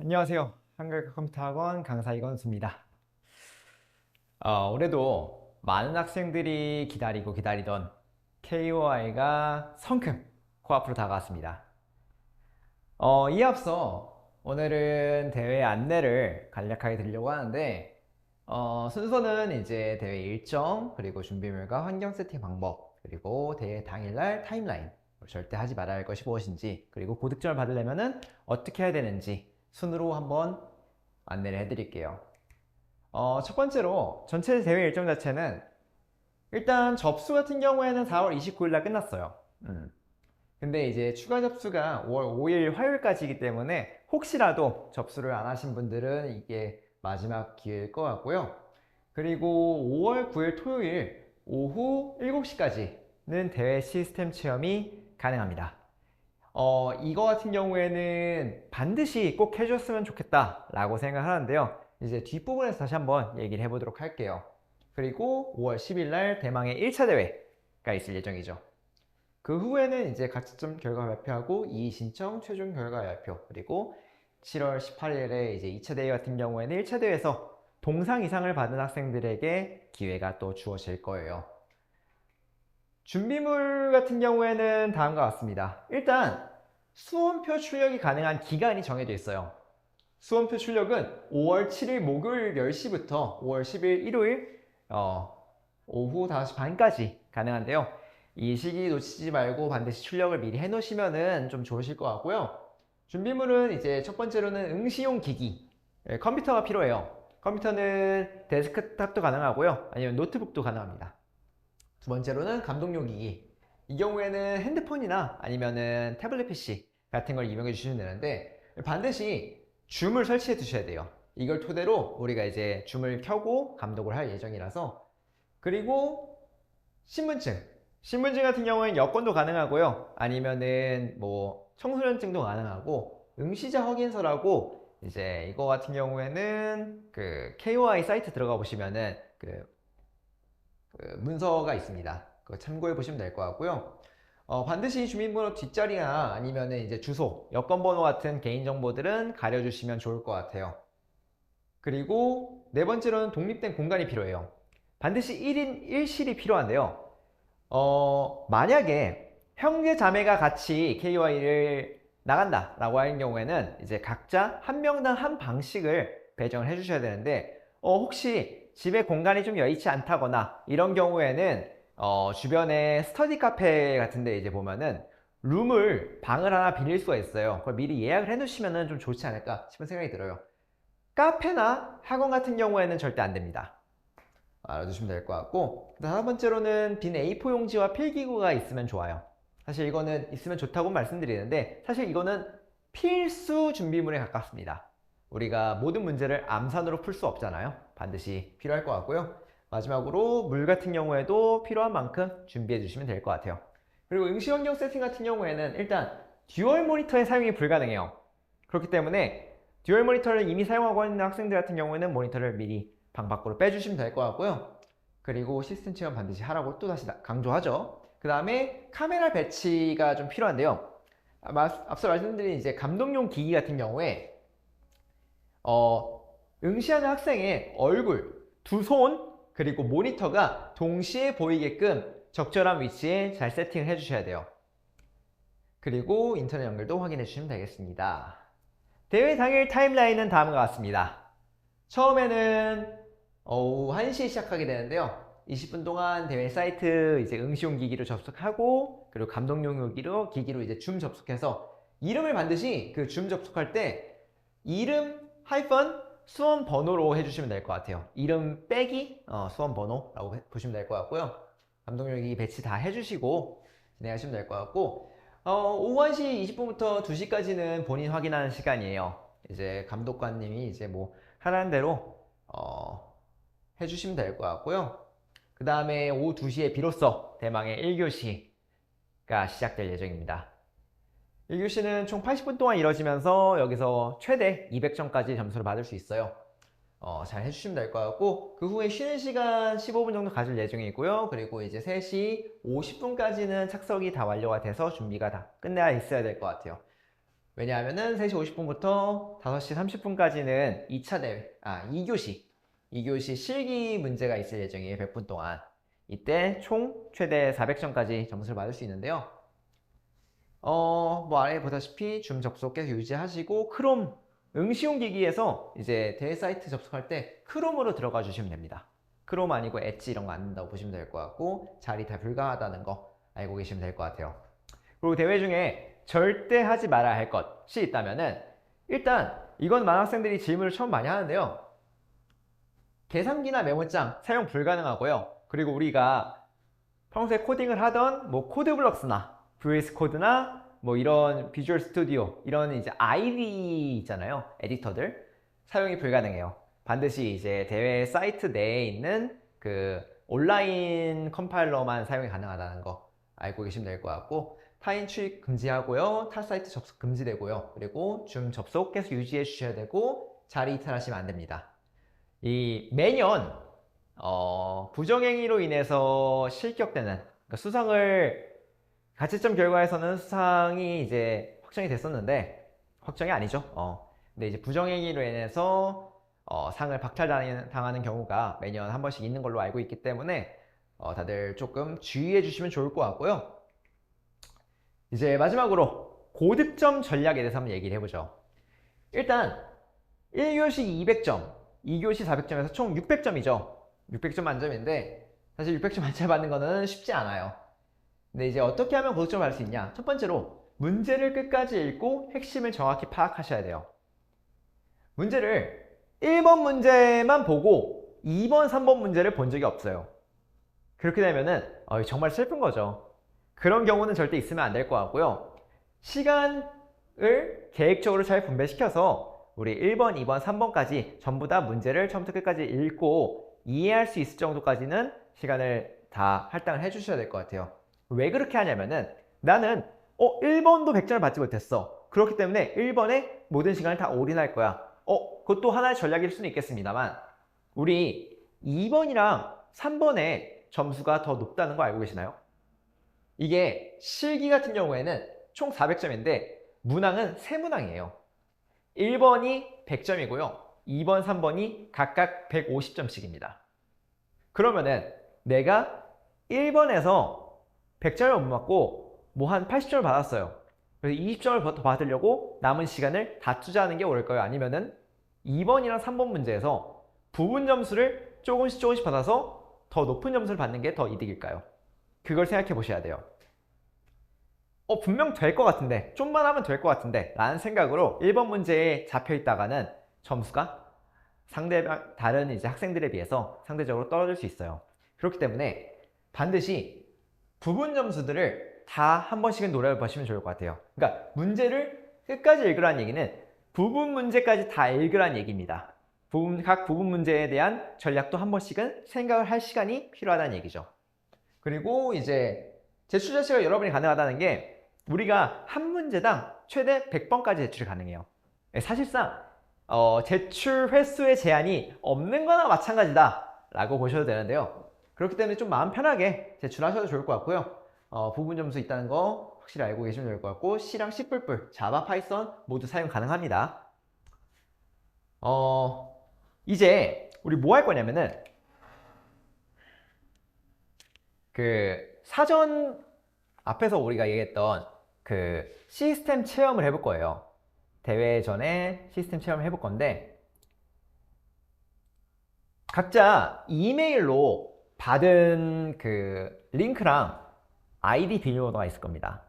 안녕하세요. 한글 컴퓨터 학원 강사 이건수입니다. 올해도 많은 학생들이 기다리고 기다리던 KOI가 성큼 코앞으로 다가왔습니다. 이에 앞서 오늘은 대회 안내를 간략하게 드리려고 하는데, 순서는 이제 대회 일정, 그리고 준비물과 환경 세팅 방법, 그리고 대회 당일날 타임라인, 절대 하지 말아야 할 것이 무엇인지, 그리고 고득점을 받으려면 어떻게 해야 되는지 순으로 한번 안내를 해드릴게요. 첫 번째로 전체 대회 일정 자체는 일단 접수 같은 경우에는 4월 29일 날 끝났어요. 근데 이제 추가 접수가 5월 5일 화요일까지이기 때문에 혹시라도 접수를 안 하신 분들은 이게 마지막 기회일 것 같고요. 그리고 5월 9일 토요일 오후 7시까지는 대회 시스템 체험이 가능합니다. 이거 같은 경우에는 반드시 꼭 해줬으면 좋겠다 라고 생각하는데요. 이제 뒷부분에서 다시 한번 얘기를 해보도록 할게요. 그리고 5월 10일 날 대망의 1차 대회가 있을 예정이죠. 그 후에는 이제 각점 결과 발표하고 이의 신청 최종 결과 발표, 그리고 7월 18일에 이제 2차 대회 같은 경우에는 1차 대회에서 동상 이상을 받은 학생들에게 기회가 또 주어질 거예요. 준비물 같은 경우에는 다음과 같습니다. 일단 수험표 출력이 가능한 기간이 정해져 있어요. 수험표 출력은 5월 7일 목요일 10시부터 5월 10일 일요일 오후 5시 반까지 가능한데요. 이 시기 놓치지 말고 반드시 출력을 미리 해놓으시면 좀 좋으실 것 같고요. 준비물은 이제 첫 번째로는 응시용 기기, 컴퓨터가 필요해요. 컴퓨터는 데스크탑도 가능하고요. 아니면 노트북도 가능합니다. 두 번째로는 감독용 기기. 이 경우에는 핸드폰이나 아니면은 태블릿 PC 같은 걸 이용해 주시면 되는데 반드시 줌을 설치해 두셔야 돼요. 이걸 토대로 우리가 이제 줌을 켜고 감독을 할 예정이라서. 그리고 신분증 같은 경우에는 여권도 가능하고요. 아니면은 뭐 청소년증도 가능하고, 응시자 확인서라고 이제 이거 같은 경우에는 그 KOI 사이트 들어가 보시면은 그 문서가 있습니다. 그거 참고해 보시면 될 것 같고요. 반드시 주민번호 뒷자리나 아니면 이제 주소, 여권번호 같은 개인정보들은 가려주시면 좋을 것 같아요. 그리고 네 번째로는 독립된 공간이 필요해요. 반드시 1인 1실이 필요한데요. 만약에 형제 자매가 같이 KY를 나간다 라고 하는 경우에는 이제 각자 한 명당 한 방씩을 배정을 해 주셔야 되는데, 혹시 집에 공간이 좀 여의치 않다거나 이런 경우에는 주변에 스터디 카페 같은 데 이제 보면은 방을 하나 빌릴 수가 있어요. 그걸 미리 예약을 해 놓으시면 좀 좋지 않을까 싶은 생각이 들어요. 카페나 학원 같은 경우에는 절대 안 됩니다. 알아두시면 될 것 같고, 다섯 번째로는 빈 A4 용지와 필기구가 있으면 좋아요. 사실 이거는 있으면 좋다고 말씀드리는데 사실 이거는 필수 준비물에 가깝습니다. 우리가 모든 문제를 암산으로 풀 수 없잖아요. 반드시 필요할 것 같고요. 마지막으로 물 같은 경우에도 필요한 만큼 준비해 주시면 될 것 같아요. 그리고 응시 환경 세팅 같은 경우에는 일단 듀얼 모니터의 사용이 불가능해요. 그렇기 때문에 듀얼 모니터를 이미 사용하고 있는 학생들 같은 경우에는 모니터를 미리 방 밖으로 빼주시면 될 것 같고요. 그리고 시스템 체험 반드시 하라고 또 다시 강조하죠. 그 다음에 카메라 배치가 좀 필요한데요. 앞서 말씀드린 이제 감독용 기기 같은 경우에 응시하는 학생의 얼굴, 두 손, 그리고 모니터가 동시에 보이게끔 적절한 위치에 잘 세팅을 해주셔야 돼요. 그리고 인터넷 연결도 확인해 주시면 되겠습니다. 대회 당일 타임라인은 다음과 같습니다. 처음에는 오후 1시에 시작하게 되는데요. 20분 동안 대회 사이트 이제 응시용 기기로 접속하고, 그리고 감독용 기기로 이제 줌 접속해서 이름을 반드시 그 줌 접속할 때 이름 하이펀 수험 번호로 해주시면 될 것 같아요. 이름 빼기 수험 번호라고 보시면 될 것 같고요. 감독용 기기 배치 다 해주시고 진행하시면 될 것 같고, 오후 1시 20분부터 2시까지는 본인 확인하는 시간이에요. 이제 감독관님이 이제 뭐 하라는 대로 해주시면 될 것 같고요. 그 다음에 오후 2시에 비로소 대망의 1교시가 시작될 예정입니다. 1교시는 총 80분 동안 이뤄지면서 여기서 최대 200점까지 점수를 받을 수 있어요. 잘 해주시면 될 것 같고, 그 후에 쉬는 시간 15분 정도 가질 예정이고요. 그리고 이제 3시 50분까지는 착석이 다 완료가 돼서 준비가 다 끝내야 있어야 될 것 같아요. 왜냐하면은 3시 50분부터 5시 30분까지는 2차 대회, 2교시 실기 문제가 있을 예정이에요. 100분 동안. 이때 총 최대 400점까지 점수를 받을 수 있는데요. 뭐 아래 보다시피 줌 접속 계속 유지하시고, 크롬 응시용 기기에서 이제 대회 사이트 접속할 때 크롬으로 들어가 주시면 됩니다. 크롬 아니고 엣지 이런 거 안 된다고 보시면 될 것 같고, 자리 다 불가하다는 거 알고 계시면 될 것 같아요. 그리고 대회 중에 절대 하지 말아야 할 것이 있다면은, 일단 이건 많은 학생들이 질문을 처음 많이 하는데요. 계산기나 메모장 사용 불가능하고요. 그리고 우리가 평소에 코딩을 하던 뭐 코드블럭스나 VS 코드나 뭐 이런 비주얼 스튜디오 이런 이제 IDE 있잖아요. 에디터들 사용이 불가능해요. 반드시 이제 대회 사이트 내에 있는 그 온라인 컴파일러만 사용이 가능하다는 거 알고 계시면 될 것 같고, 타인 출입 금지하고요. 타 사이트 접속 금지되고요. 그리고 줌 접속 계속 유지해 주셔야 되고, 자리 이탈하시면 안 됩니다. 이 매년 부정행위로 인해서 실격되는, 그러니까 수상을 가채점 결과에서는 수상이 이제 확정이 됐었는데, 확정이 아니죠. 근데 이제 부정행위로 인해서 상을 박탈당하는 경우가 매년 한 번씩 있는 걸로 알고 있기 때문에 다들 조금 주의해 주시면 좋을 것 같고요. 이제 마지막으로 고득점 전략에 대해서 한번 얘기를 해보죠. 일단 1교시 200점, 2교시 400점에서 총 600점이죠. 600점 만점인데 사실 600점 만점 받는 거는 쉽지 않아요. 근데 이제 어떻게 하면 고득점을 받을 수 있냐? 첫 번째로 문제를 끝까지 읽고 핵심을 정확히 파악하셔야 돼요. 문제를 1번 문제만 보고 2번, 3번 문제를 본 적이 없어요. 그렇게 되면은 정말 슬픈 거죠. 그런 경우는 절대 있으면 안 될 것 같고요. 시간을 계획적으로 잘 분배시켜서 우리 1번, 2번, 3번까지 전부 다 문제를 처음부터 끝까지 읽고 이해할 수 있을 정도까지는 시간을 다 할당을 해주셔야 될 것 같아요. 왜 그렇게 하냐면은, 나는 1번도 100점을 받지 못했어. 그렇기 때문에 1번에 모든 시간을 다 올인할 거야. 그것도 하나의 전략일 수는 있겠습니다만, 우리 2번이랑 3번의 점수가 더 높다는 거 알고 계시나요? 이게 실기 같은 경우에는 총 400점인데 문항은 3문항이에요. 1번이 100점이고요. 2번, 3번이 각각 150점씩입니다. 그러면은 내가 1번에서 100점을 못 맞고 뭐 한 80점을 받았어요. 그래서 20점을 더 받으려고 남은 시간을 다 투자하는 게 옳을까요? 아니면은 2번이랑 3번 문제에서 부분 점수를 조금씩 받아서 더 높은 점수를 받는 게 더 이득일까요? 그걸 생각해 보셔야 돼요. 분명 될 것 같은데, 좀만 하면 될 것 같은데 라는 생각으로 1번 문제에 잡혀 있다가는 점수가 상대방 다른 이제 학생들에 비해서 상대적으로 떨어질 수 있어요. 그렇기 때문에 반드시 부분 점수들을 다 한 번씩은 노려보시면 좋을 것 같아요. 그러니까 문제를 끝까지 읽으라는 얘기는 부분 문제까지 다 읽으라는 얘기입니다. 각 부분 문제에 대한 전략도 한 번씩은 생각을 할 시간이 필요하다는 얘기죠. 그리고 이제 제출 자체가 여러분이 가능하다는 게, 우리가 한 문제당 최대 100번까지 제출이 가능해요. 사실상 제출 횟수의 제한이 없는 거나 마찬가지다 라고 보셔도 되는데요. 그렇기 때문에 좀 마음 편하게 제출하셔도 좋을 것 같고요. 부분 점수 있다는 거 확실히 알고 계시면 좋을 것 같고, C랑 C++, 자바, 파이썬 모두 사용 가능합니다. 이제 우리 뭐 할 거냐면은, 그 사전 앞에서 우리가 얘기했던 그 시스템 체험을 해볼 거예요. 대회 전에 시스템 체험을 해볼 건데, 각자 이메일로 받은 그 링크랑 아이디 비밀번호가 있을 겁니다.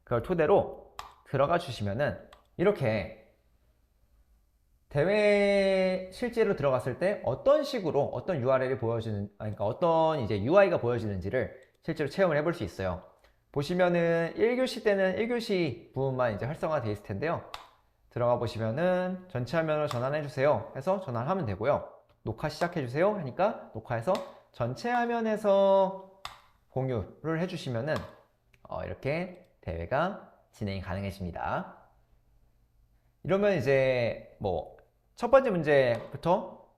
그걸 토대로 들어가 주시면은 이렇게 대회 실제로 들어갔을 때 어떤 식으로 어떤 URL이 보여지는, 그러니까 어떤 이제 UI가 보여지는지를 실제로 체험을 해볼 수 있어요. 보시면은 1교시 때는 1교시 부분만 이제 활성화되어 있을 텐데요. 들어가 보시면은 전체 화면으로 전환해 주세요 해서 전환을 하면 되고요. 녹화 시작해 주세요 하니까 녹화해서 전체 화면에서 공유를 해주시면은 이렇게 대회가 진행이 가능해집니다. 이러면 이제 뭐 첫 번째 문제부터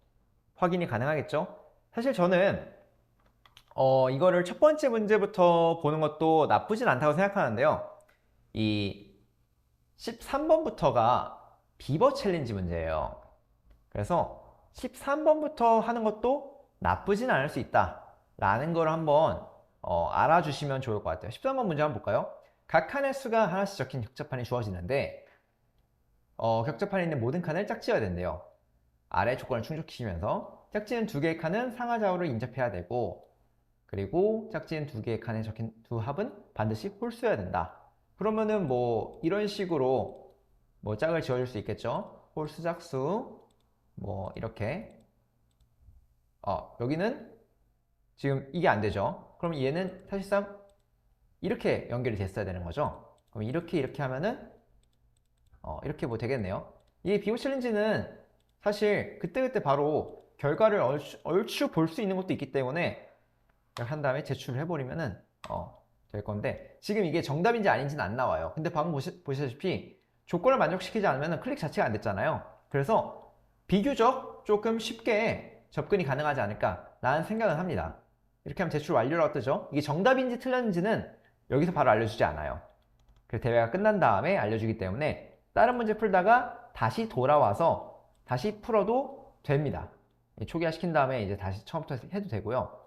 확인이 가능하겠죠? 사실 저는 이거를 첫 번째 문제부터 보는 것도 나쁘진 않다고 생각하는데요. 이 13번부터가 비버 챌린지 문제예요. 그래서 13번부터 하는 것도 나쁘진 않을 수 있다 라는 걸 한번 알아주시면 좋을 것 같아요. 13번 문제 한번 볼까요? 각 칸의 수가 하나씩 적힌 격자판이 주어지는데 격자판에 있는 모든 칸을 짝지어야 된대요. 아래 조건을 충족시키면서 짝지은 두 개의 칸은 상하좌우를 인접해야 되고, 그리고 짝지은 두 개의 칸에 적힌 두 합은 반드시 홀수여야 된다. 그러면은 뭐 이런 식으로 뭐 짝을 지어줄 수 있겠죠. 홀수 짝수 뭐 이렇게 여기는 지금 이게 안 되죠. 그럼 얘는 사실상 이렇게 연결이 됐어야 되는 거죠. 그럼 이렇게 하면은 이렇게 뭐 되겠네요. 이 비보 챌린지는 사실 그때그때 바로 결과를 얼추 볼 수 있는 것도 있기 때문에 이렇게 한 다음에 제출을 해버리면은 될 건데, 지금 이게 정답인지 아닌지는 안 나와요. 근데 방금 보시다시피 조건을 만족시키지 않으면 클릭 자체가 안 됐잖아요. 그래서 비교적 조금 쉽게 접근이 가능하지 않을까 라는 생각은 합니다. 이렇게 하면 제출 완료라고 뜨죠. 이게 정답인지 틀렸는지는 여기서 바로 알려주지 않아요. 그래서 대회가 끝난 다음에 알려주기 때문에 다른 문제 풀다가 다시 돌아와서 다시 풀어도 됩니다. 초기화시킨 다음에 이제 다시 처음부터 해도 되고요.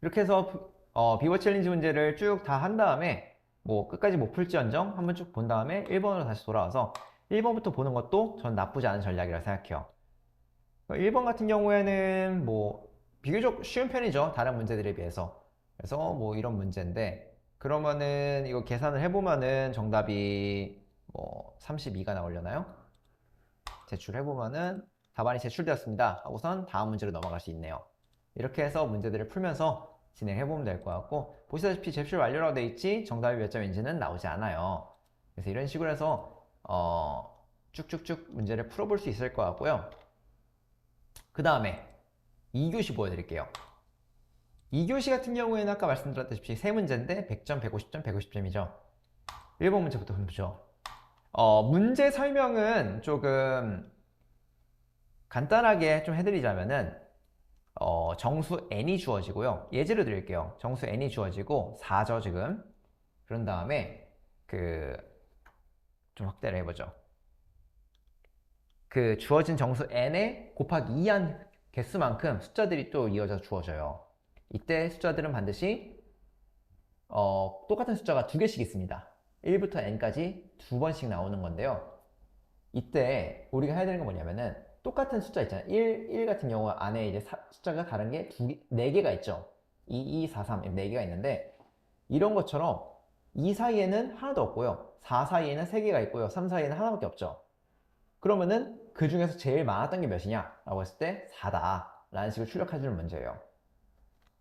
이렇게 해서 비버 챌린지 문제를 쭉 다 한 다음에 뭐 끝까지 못 풀지언정 한번 쭉 본 다음에 1번으로 다시 돌아와서 1번부터 보는 것도 전 나쁘지 않은 전략이라고 생각해요. 1번 같은 경우에는 뭐 비교적 쉬운 편이죠, 다른 문제들에 비해서. 그래서 뭐 이런 문제인데, 그러면은 이거 계산을 해보면은 정답이 뭐 32가 나오려나요? 제출해보면은 답안이 제출되었습니다 하고선 다음 문제로 넘어갈 수 있네요. 이렇게 해서 문제들을 풀면서 진행해보면 될 것 같고, 보시다시피 제출 완료라고 돼 있지 정답이 몇 점인지는 나오지 않아요. 그래서 이런 식으로 해서 쭉쭉쭉 문제를 풀어볼 수 있을 것 같고요. 그 다음에 2교시 보여드릴게요. 2교시 같은 경우에는 아까 말씀드렸다시피 세 문제인데 100점, 150점, 150점이죠. 1번 문제부터 보죠. 문제 설명은 조금 간단하게 좀 해드리자면은 정수 n이 주어지고요. 예제를 드릴게요. 정수 n이 주어지고 4죠 지금. 그런 다음에 좀 확대를 해보죠. 그 주어진 정수 n에 곱하기 2한 개수만큼 숫자들이 또 이어져 주어져요. 이때 숫자들은 반드시 똑같은 숫자가 두 개씩 있습니다. 1부터 n까지 두 번씩 나오는 건데요. 이때 우리가 해야 되는 건 뭐냐면은 똑같은 숫자 있잖아요. 1 같은 경우 안에 이제 숫자가 다른 게 4개가 있죠. 2, 2, 4, 3 4개가 있는데, 이런 것처럼 2 사이에는 하나도 없고요. 4 사이에는 3개가 있고요. 3 사이에는 하나밖에 없죠. 그러면은 그 중에서 제일 많았던 게 몇이냐? 라고 했을 때 4다 라는 식으로 출력해주는 문제예요.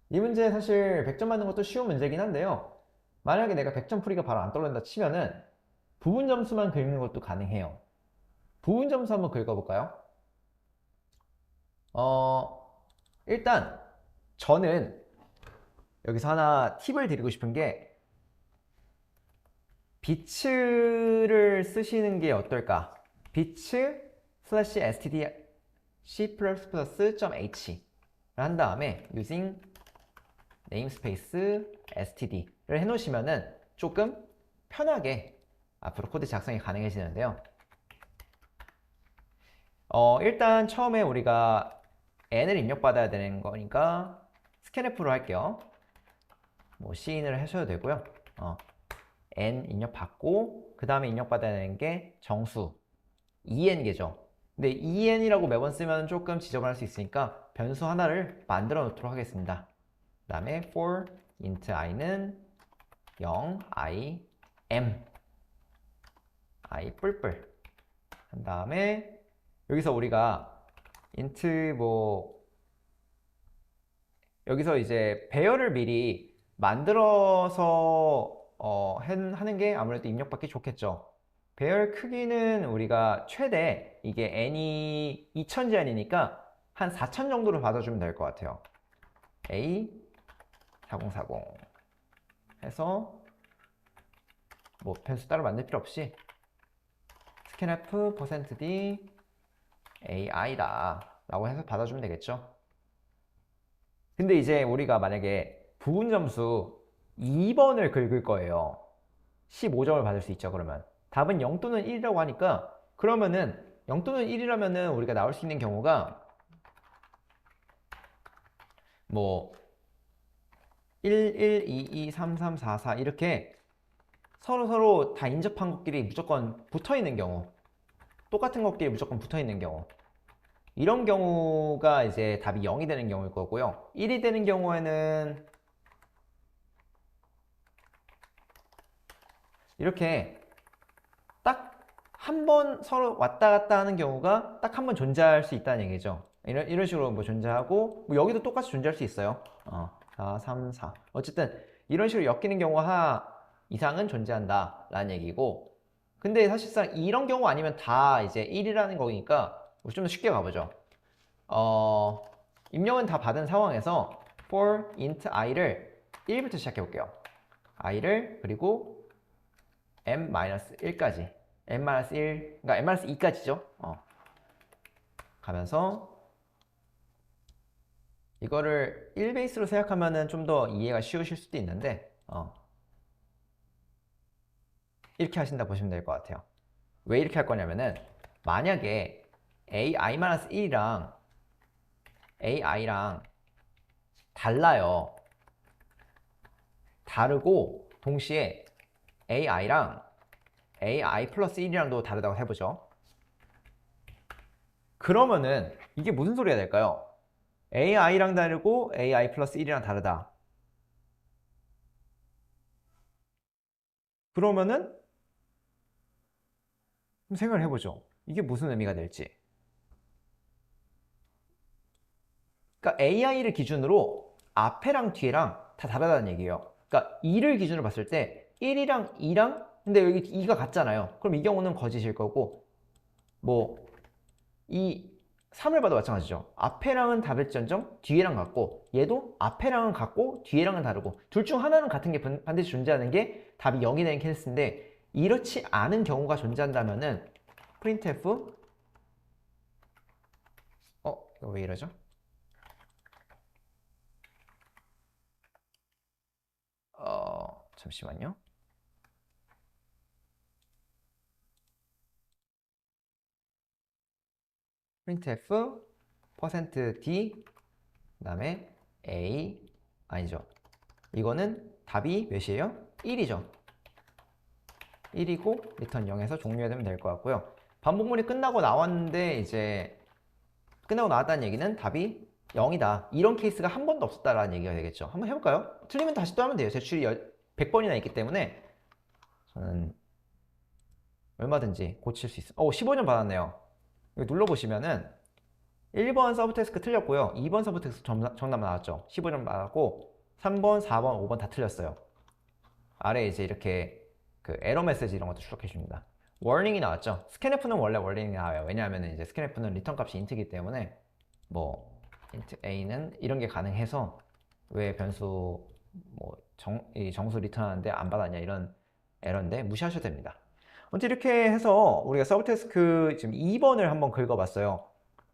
이 문제 사실 100점 맞는 것도 쉬운 문제긴 한데요. 만약에 내가 100점 풀이가 바로 안 떨어진다 치면은 부분 점수만 긁는 것도 가능해요. 부분 점수 한번 긁어볼까요? 일단 저는 여기서 하나 팁을 드리고 싶은 게, 비츠를 쓰시는 게 어떨까? 비츠 슬래시 std c++.h를 한 다음에 using namespace std를 해놓으시면은 조금 편하게 앞으로 코드 작성이 가능해지는데요. 일단 처음에 우리가 n을 입력받아야 되는 거니까 scanf로 할게요. 뭐 c인을 하셔도 되고요. n 입력받고 그 다음에 입력받아야 되는 게 정수 2n개죠. 근데 2n이라고 매번 쓰면 조금 지저분할 수 있으니까 변수 하나를 만들어 놓도록 하겠습니다. 그 다음에 for int i는 0, i, m, i 뿔뿔 한 다음에 여기서 우리가 int 뭐 여기서 이제 배열을 미리 만들어서 하는 게 아무래도 입력받기 좋겠죠. 배열 크기는 우리가 최대 이게 n이 2000 제한이니까 한 4000 정도로 받아주면 될 것 같아요. A4040 해서 뭐 변수 따로 만들 필요 없이 scanf %d ai다 라고 해서 받아주면 되겠죠. 근데 이제 우리가 만약에 부분 점수 2번을 긁을 거예요. 15점을 받을 수 있죠. 그러면 답은 0 또는 1이라고 하니까, 그러면은 0 또는 1이라면은 우리가 나올 수 있는 경우가 뭐 1, 1, 2, 2, 3, 3, 4, 4 이렇게 서로 다 인접한 것끼리 무조건 붙어 있는 경우, 똑같은 것끼리 무조건 붙어 있는 경우, 이런 경우가 이제 답이 0이 되는 경우일 거고요. 1이 되는 경우에는 이렇게 딱 한 번 서로 왔다 갔다 하는 경우가 딱 한 번 존재할 수 있다는 얘기죠. 이런 식으로 뭐 존재하고, 뭐 여기도 똑같이 존재할 수 있어요. 4, 3, 4. 어쨌든 이런 식으로 엮이는 경우가 하나 이상은 존재한다 라는 얘기고, 근데 사실상 이런 경우 아니면 다 이제 1이라는 거니까 좀 더 쉽게 가보죠. 입력은 다 받은 상황에서 for int i를 1부터 시작해 볼게요. i를 그리고 m-1까지, m-1, 그러니까 m-2까지죠. 가면서 이거를 1 베이스로 생각하면은 좀 더 이해가 쉬우실 수도 있는데, 이렇게 하신다 보시면 될 것 같아요. 왜 이렇게 할 거냐면은, 만약에 ai-1이랑 ai랑 달라요. 다르고 동시에 ai랑 ai 플러스 1이랑도 다르다고 해보죠. 그러면은 이게 무슨 소리가 될까요? ai랑 다르고 ai 플러스 1이랑 다르다. 그러면은 생각을 해보죠. 이게 무슨 의미가 될지. 그러니까 ai를 기준으로 앞에랑 뒤에랑 다 다르다는 얘기예요. 그러니까 2를 기준으로 봤을 때 1이랑 2랑, 근데 여기 2가 같잖아요. 그럼 이 경우는 거짓일 거고, 뭐 이 3을 봐도 마찬가지죠. 앞에랑은 다를지언정 뒤에랑 같고, 얘도 앞에랑은 같고 뒤에랑은 다르고, 둘 중 하나는 같은 게 반드시 존재하는 게 답이 0이 되는 케이스인데, 이렇지 않은 경우가 존재한다면은 printf, 이거 왜 이러죠? 잠시만요. printf %d 그 다음에 a, 아니죠, 이거는 답이 몇이에요? 1이죠. 1이고 리턴 0에서 종료되면 될 것 같고요. 반복문이 끝나고 나왔는데, 이제 끝나고 나왔다는 얘기는 답이 0이다. 이런 케이스가 한 번도 없었다라는 얘기가 되겠죠. 한번 해볼까요? 틀리면 다시 또 하면 돼요. 제출이 100번이나 있기 때문에 저는 얼마든지 고칠 수 있어요. 15점 받았네요. 이거 눌러보시면은 1번 서브태스크 틀렸고요. 2번 서브태스크 정답 나왔죠. 15점 받았고, 3번, 4번, 5번 다 틀렸어요. 아래에 이제 이렇게 그 에러 메시지 이런 것도 출력해 줍니다. 워닝이 나왔죠. 스캔f는 원래 워닝이 나와요. 왜냐하면 이제 스캔f는 리턴 값이 인트이기 때문에, 뭐 int a는 이런 게 가능해서 왜 변수 뭐 정수 리턴하는데 안 받았냐 이런 에러인데 무시하셔도 됩니다. 아무튼 이렇게 해서 우리가 서브태스크 지금 2번을 한번 긁어봤어요.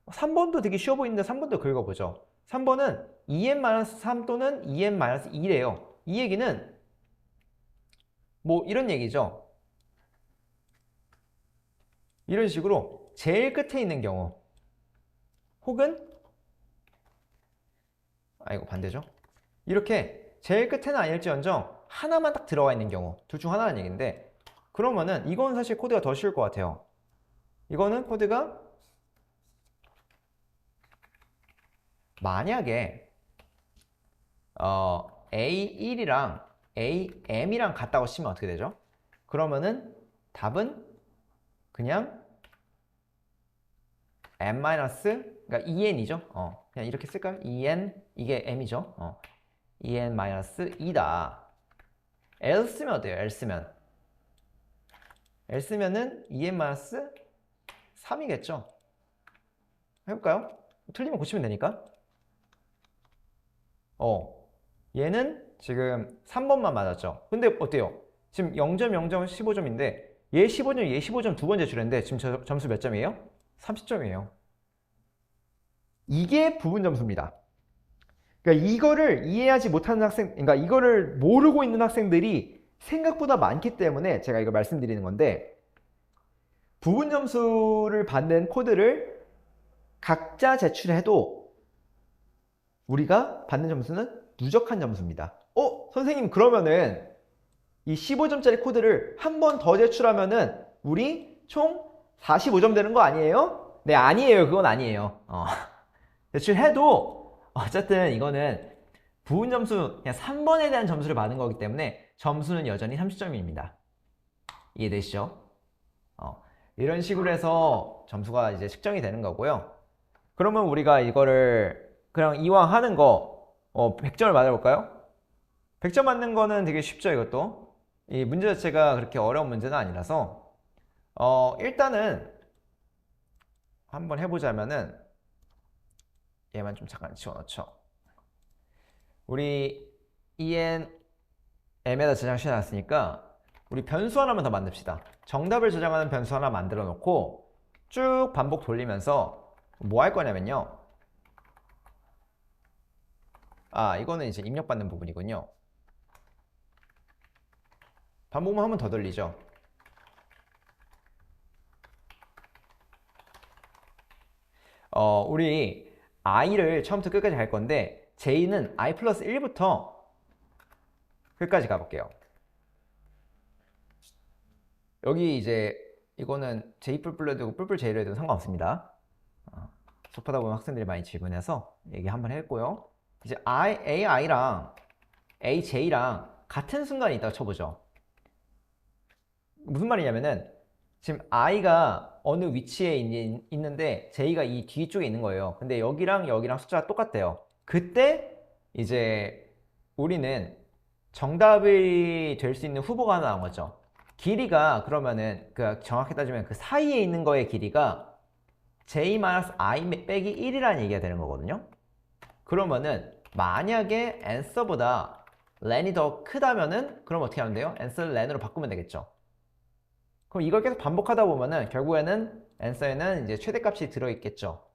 3번도 되게 쉬워 보이는데 3번도 긁어보죠. 3번은 2n-3 또는 2n-2래요. 이 얘기는 뭐 이런 얘기죠. 이런 식으로 제일 끝에 있는 경우, 혹은 이거 반대죠. 이렇게 제일 끝에는 아닐지언정 하나만 딱 들어가 있는 경우, 둘 중 하나라는 얘기인데, 그러면은 이건 사실 코드가 더 쉬울 것 같아요. 이거는 코드가 만약에 A1이랑 AM이랑 같다고 치면 어떻게 되죠? 그러면은 답은 그냥 m 그러니까 2n이죠. 그냥 이렇게 쓸까요? 2n, 이게 m이죠. 2n-2다. else면 어때요? else면은 2n-3이겠죠. 해볼까요? 틀리면 고치면 되니까. 얘는 지금 3번만 맞았죠. 근데 어때요? 지금 0점, 0점, 15점인데 얘 15점, 얘 15점 두 번 제출했는데 지금 점수 몇 점이에요? 30점이에요. 이게 부분 점수입니다. 그러니까 이거를 이해하지 못하는 학생, 그러니까 이거를 모르고 있는 학생들이 생각보다 많기 때문에 제가 이거 말씀드리는 건데, 부분 점수를 받는 코드를 각자 제출해도 우리가 받는 점수는 누적한 점수입니다. 선생님, 그러면은 이 15점짜리 코드를 한 번 더 제출하면은 우리 총 45점 되는 거 아니에요? 네, 아니에요. 그건 아니에요. 제출해도 어쨌든 이거는 부분 점수 그냥 3번에 대한 점수를 받은 거기 때문에 점수는 여전히 30점입니다. 이해되시죠? 이런 식으로 해서 점수가 이제 측정이 되는 거고요. 그러면 우리가 이거를 그냥 이왕 하는 거 100점을 맞아볼까요? 100점 맞는 거는 되게 쉽죠, 이것도. 이 문제 자체가 그렇게 어려운 문제는 아니라서 일단은 한번 해보자면은 얘만 좀 잠깐 지워놓죠. 우리 enm에다 저장시켜 놨으니까 우리 변수 하나만 더 만듭시다. 정답을 저장하는 변수 하나 만들어 놓고 쭉 반복 돌리면서 뭐 할 거냐면요. 이거는 이제 입력받는 부분이군요. 반복만 한 번 더 돌리죠. 우리 i를 처음부터 끝까지 갈 건데 j는 i 플러스 1부터 끝까지 가볼게요. 여기 이제 이거는 j 뿔뿔로 되고 뿔뿔 j로 해도 상관없습니다. 접하다 보면 학생들이 많이 질문해서 얘기 한번 했고요. 이제 ai랑 aj랑 같은 순간이 있다고 쳐보죠. 무슨 말이냐면은 지금 i가 어느 위치에 있는데 j가 이 뒤쪽에 있는 거예요. 근데 여기랑 여기랑 숫자가 똑같대요. 그때 이제 우리는 정답이 될 수 있는 후보가 하나 나온 거죠. 길이가 그러면은 정확히 따지면 그 사이에 있는 거의 길이가 j-i 빼기 1이라는 얘기가 되는 거거든요. 그러면은 만약에 answer보다 len이 더 크다면은 그럼 어떻게 하면 돼요? answer를 len으로 바꾸면 되겠죠. 그럼 이걸 계속 반복하다 보면은 결국에는 answer에는 이제 최대값이 들어있겠죠.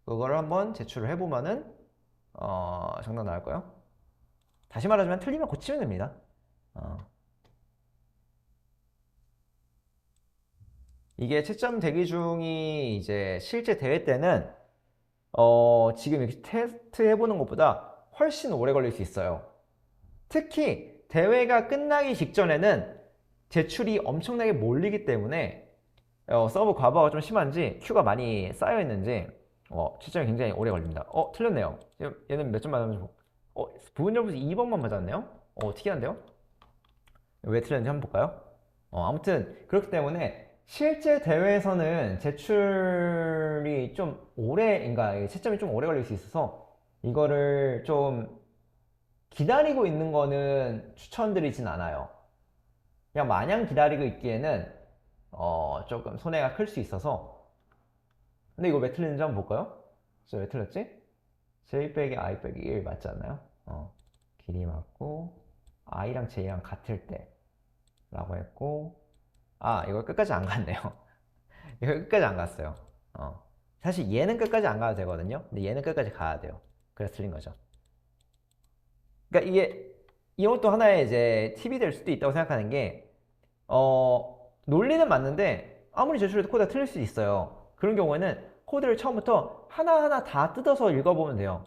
그거를 한번 제출을 해보면은 정답 나올까요? 다시 말하자면 틀리면 고치면 됩니다. 이게 채점 대기 중이 이제 실제 대회 때는 지금 이렇게 테스트 해보는 것보다 훨씬 오래 걸릴 수 있어요. 특히 대회가 끝나기 직전에는 제출이 엄청나게 몰리기 때문에 서버 과부하가 좀 심한지 큐가 많이 쌓여 있는지 채점이 굉장히 오래 걸립니다. 틀렸네요. 얘는 몇 점 맞았는지 부분 점수 2번만 맞았네요. 특이한데요? 왜 틀렸는지 한번 볼까요? 아무튼 그렇기 때문에 실제 대회에서는 제출이 좀 오래, 그러니까 채점이 좀 오래 걸릴 수 있어서 이거를 좀 기다리고 있는 거는 추천드리진 않아요. 그냥 마냥 기다리고 있기에는 조금 손해가 클 수 있어서. 근데 이거 왜 틀리는지 한번 볼까요? 왜 틀렸지? j 빼기 i 빼기 1 맞지 않나요? 길이 맞고 i랑 j랑 같을 때 라고 했고, 이거 끝까지 안 갔네요. 이거 끝까지 안 갔어요. 사실 얘는 끝까지 안 가도 되거든요. 근데 얘는 끝까지 가야 돼요. 그래서 틀린 거죠. 그러니까 이것도 하나의 이제 팁이 될 수도 있다고 생각하는 게, 논리는 맞는데 아무리 제출해도 코드가 틀릴 수 있어요. 그런 경우에는 코드를 처음부터 하나하나 다 뜯어서 읽어보면 돼요.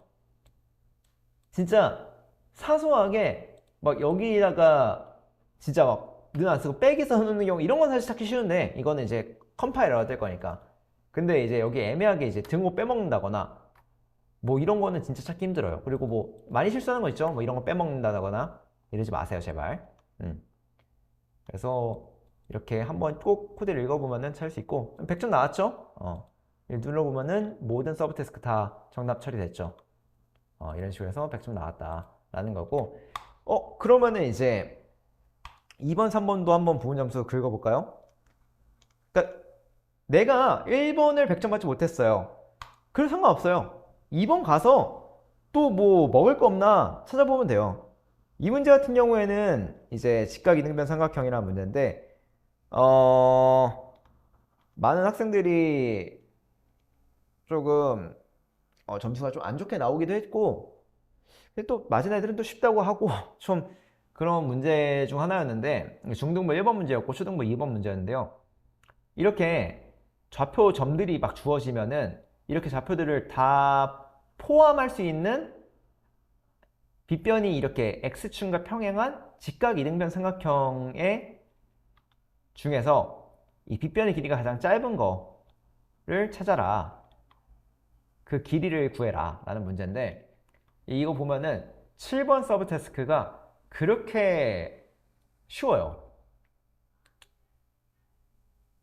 진짜 사소하게 막 여기다가 진짜 막 는 안 쓰고 빼기 써놓는 경우, 이런 건 사실 찾기 쉬운데 이거는 이제 컴파일러가 될 거니까. 근데 이제 여기 애매하게 이제 등호 빼먹는다거나 뭐 이런 거는 진짜 찾기 힘들어요. 그리고 뭐 많이 실수하는 거 있죠? 뭐 이런 거 빼먹는다거나 이러지 마세요, 제발. 그래서 이렇게 한번 꼭 코드를 읽어보면은 찾을 수 있고, 100점 나왔죠? 눌러보면은 모든 서브 태스크 다 정답 처리됐죠. 이런 식으로 해서 100점 나왔다라는 거고. 그러면은 이제 2번, 3번도 한번 부분 점수 긁어볼까요? 그러니까 내가 1번을 100점 받지 못했어요. 그래도 상관없어요. 2번 가서 또 뭐 먹을 거 없나 찾아보면 돼요. 이 문제 같은 경우에는 이제 직각 이등변 삼각형이라는 문제인데, 많은 학생들이 조금 점수가 좀 안 좋게 나오기도 했고, 근데 또 맞은 애들은 또 쉽다고 하고 좀 그런 문제 중 하나였는데, 중등부 1번 문제였고 초등부 2번 문제였는데요. 이렇게 좌표 점들이 막 주어지면은 이렇게 좌표들을 다 포함할 수 있는 빗변이 이렇게 x축과 평행한 직각 이등변 삼각형의 중에서 이 빗변의 길이가 가장 짧은 거를 찾아라. 그 길이를 구해라 라는 문제인데, 이거 보면은 7번 서브 태스크가 그렇게 쉬워요.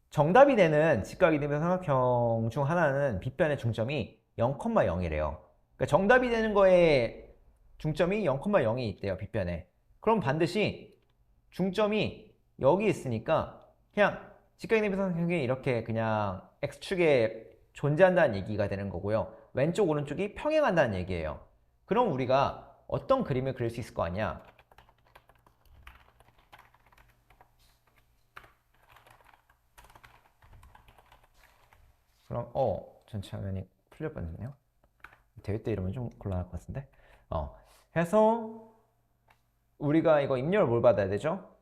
정답이 되는 직각 이등변 삼각형 중 하나는 빗변의 중점이 0,0이래요. 그러니까 정답이 되는 거에 중점이 0,0이 있대요, 빗변에. 그럼 반드시 중점이 여기 있으니까 그냥 직각 이등변 삼각형이 이렇게 그냥 x축에 존재한다는 얘기가 되는 거고요. 왼쪽 오른쪽이 평행한다는 얘기예요. 그럼 우리가 어떤 그림을 그릴 수 있을 거 아니야? 그럼 전체 화면이 풀려 뻔했네요. 대회 때 이러면 좀 곤란할 것 같은데. 해서 우리가 이거 입력을 뭘 받아야 되죠?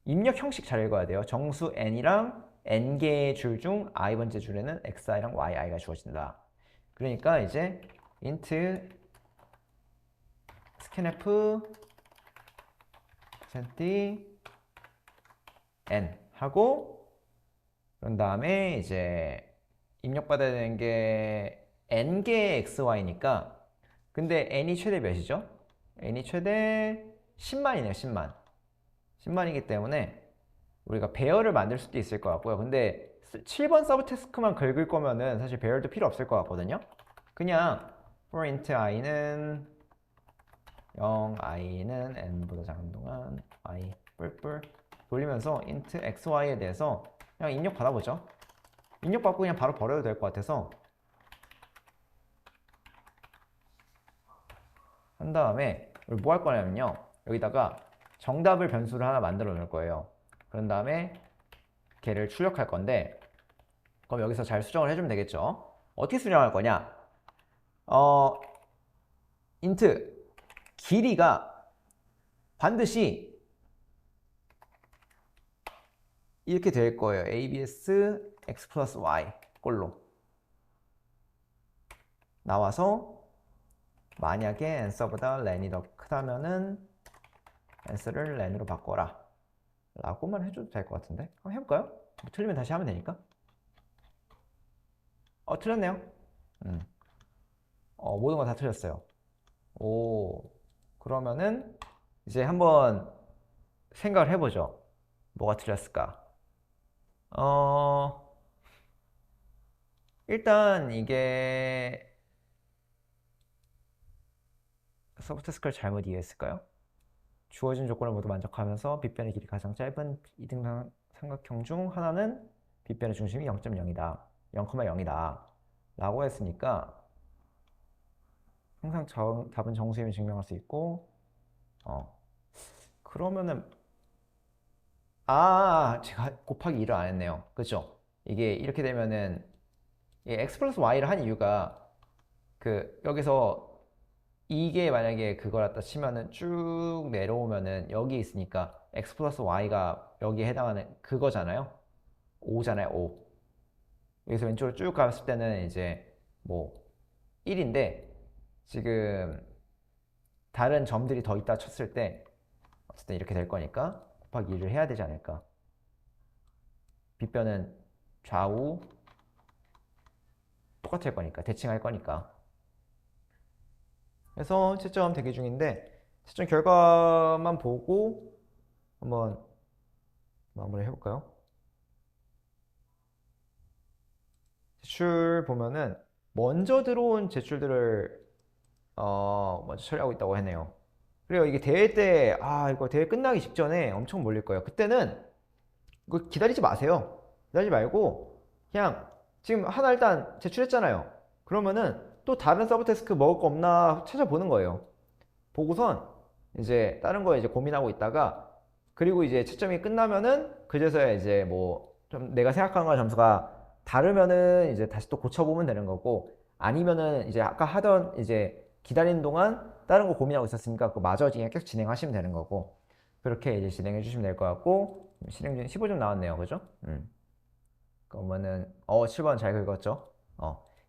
입력 형식 잘 읽어야 돼요. 정수 n이랑 n개의 줄 중 i번째 줄에는 xi랑 yi가 주어진다. 그러니까 이제 int scanf n 하고, 그런 다음에 이제 입력받아야 되는 게 n개의 xy니까, 근데 n이 최대 몇이죠? n이 최대 10만이네요. 10만. 10만이기 때문에 우리가 배열을 만들 수도 있을 것 같고요. 근데 7번 서브 태스크만 긁을 거면은 사실 배열도 필요 없을 것 같거든요. 그냥 for int i는 0, i는 n보다 작은 동안 i 뿔뿔 돌리면서 int xy에 대해서 그냥 입력 받아보죠. 입력 받고 그냥 바로 버려도 될 것 같아서 한 다음에 우리 뭐 할 거냐면요, 여기다가 정답을 변수를 하나 만들어 놓을 거예요. 그런 다음에 걔를 출력할 건데, 그럼 여기서 잘 수정을 해주면 되겠죠. 어떻게 수정할 거냐? int 길이가 반드시 이렇게 될 거예요. abs x 플러스 y 꼴로 나와서, 만약에 answer보다 len이 더 크다면은 answer를 len으로 바꿔라 라고만 해줘도 될 것 같은데. 한번 해볼까요? 뭐 틀리면 다시 하면 되니까. 틀렸네요. 모든 거 다 틀렸어요. 오, 그러면은 이제 한번 생각을 해보죠. 뭐가 틀렸을까? 일단 이게 서브태스크를 잘못 이해했을까요? 주어진 조건을 모두 만족하면서 빗변의 길이 가장 짧은 이등변 삼각형 중 하나는 빗변의 중심이 0.0이다. 0,0이다. 라고 했으니까 항상 답은 정수임을 증명할 수 있고, 그러면은 제가 곱하기 1을 안 했네요. 그죠? 이게 이렇게 되면은 x 플러스 y를 한 이유가, 여기서 이게 만약에 그거였다 치면은 쭉 내려오면은 여기 있으니까 x 플러스 y가 여기에 해당하는 그거잖아요. 5잖아요. 5. 여기서 왼쪽으로 쭉 갔을 때는 이제 뭐 1인데, 지금 다른 점들이 더 있다 쳤을 때 어쨌든 이렇게 될 거니까 곱하기 2를 해야 되지 않을까. 빗변은 좌우 똑같을 거니까, 대칭할 거니까. 그래서 채점 대기 중인데, 채점 결과만 보고 한번 마무리 해볼까요? 제출 보면은 먼저 들어온 제출들을 먼저 처리하고 있다고 했네요. 그래요. 이게 대회 때, 이거 대회 끝나기 직전에 엄청 몰릴 거예요. 그때는 이거 기다리지 마세요. 기다리지 말고 그냥 지금 하나 일단 제출했잖아요. 그러면은 또 다른 서브 태스크 먹을 거 없나 찾아보는 거예요. 보고선 이제 다른 거 이제 고민하고 있다가, 그리고 이제 채점이 끝나면은 그제서야 이제 뭐 좀 내가 생각하는 거랑 점수가 다르면은 이제 다시 또 고쳐보면 되는 거고, 아니면은 이제 아까 하던 이제 기다리는 동안 다른 거 고민하고 있었으니까 그거 마저 그냥 계속 진행하시면 되는 거고, 그렇게 이제 진행해 주시면 될 것 같고. 실행 중 15점 나왔네요. 그죠? 그러면은 7번 잘 긁었죠?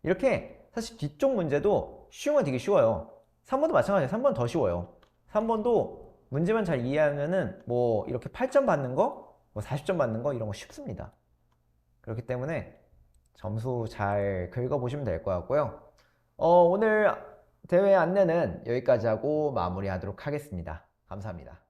이렇게 사실 뒤쪽 문제도 쉬운 건 되게 쉬워요. 3번도 마찬가지예요. 3번 더 쉬워요. 3번도 문제만 잘 이해하면은 뭐 이렇게 8점 받는 거, 뭐 40점 받는 거 이런 거 쉽습니다. 그렇기 때문에 점수 잘 긁어보시면 될 것 같고요. 오늘 대회 안내는 여기까지 하고 마무리하도록 하겠습니다. 감사합니다.